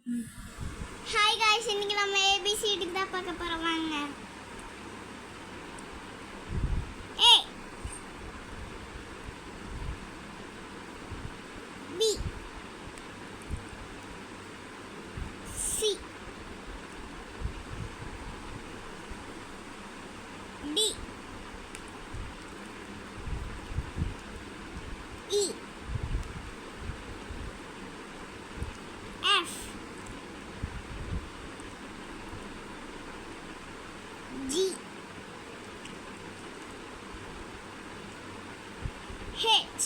Hi guys, இன்னைக்கு நம்ம ABCD தான் பார்க்க போறோம் வாங்க. A B C D E F G H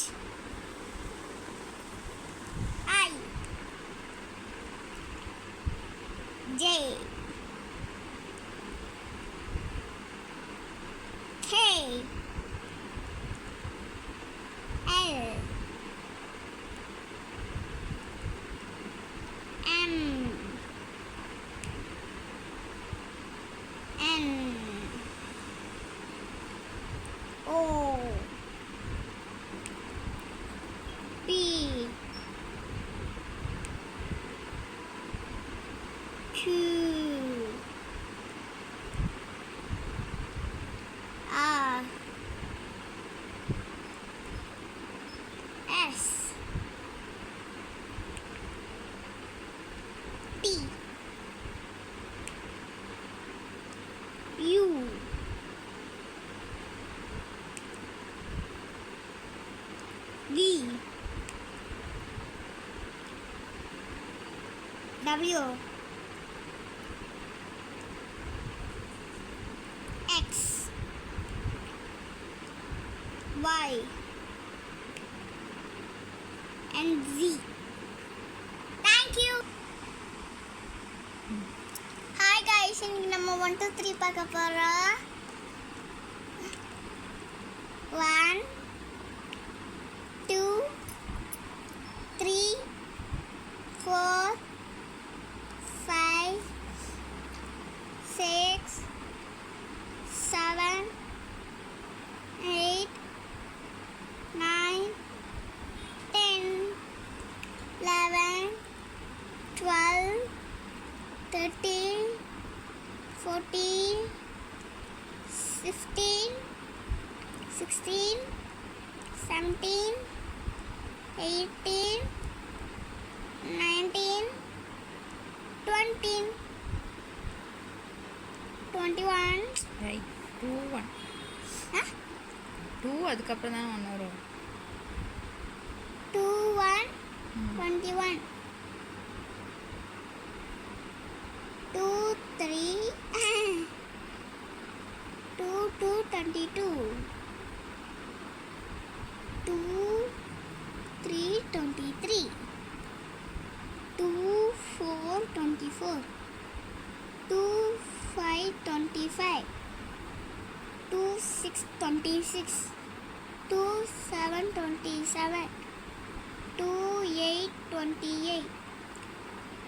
I J K L M N O P Q R S T U V W X Y and Z. Thank you. Hi guys, இன்னைக்கு நம்ம 1 2 3 பார்க்க போறோம். 1 2 3 4 5 6 7 8 9 10 11 12 13 14 15 16 17 18 19 20 21 right 2 1 2 அதுக்கப்புறம் தான் 1 வரும் 2 1 21 2 3 2 2 22 2 3 23 2 4 24 2 5 25 2 6 26 2 7 27 2 8 28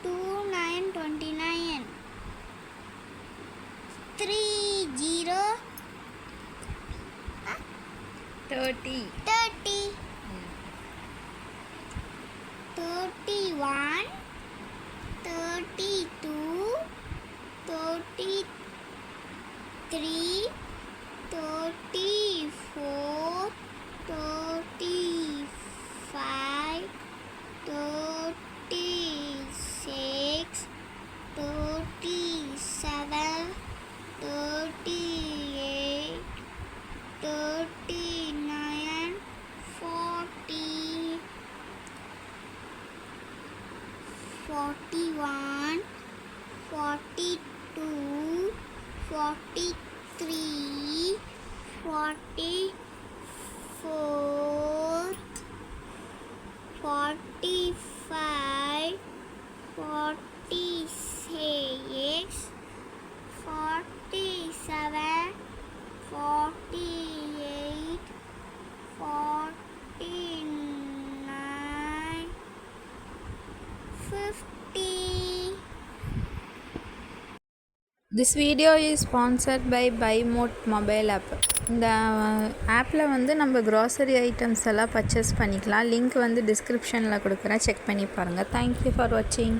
2 9 29 3 0 30 30 31 32 33 34 35 36 37 38 39 40 41 42 43 44 45 46 47 48 49 50. This video is sponsored by BuyMote mobile app. இந்த ஆப்பில் வந்து நம்ம க்ராசரி ஐட்டம்ஸ் எல்லாம் பர்ச்சேஸ் பண்ணிக்கலாம். லிங்க் வந்து டிஸ்கிரிப்ஷனில் கொடுக்குறேன், செக் பண்ணி பாருங்கள். தேங்க்யூ ஃபார் வாட்சிங்.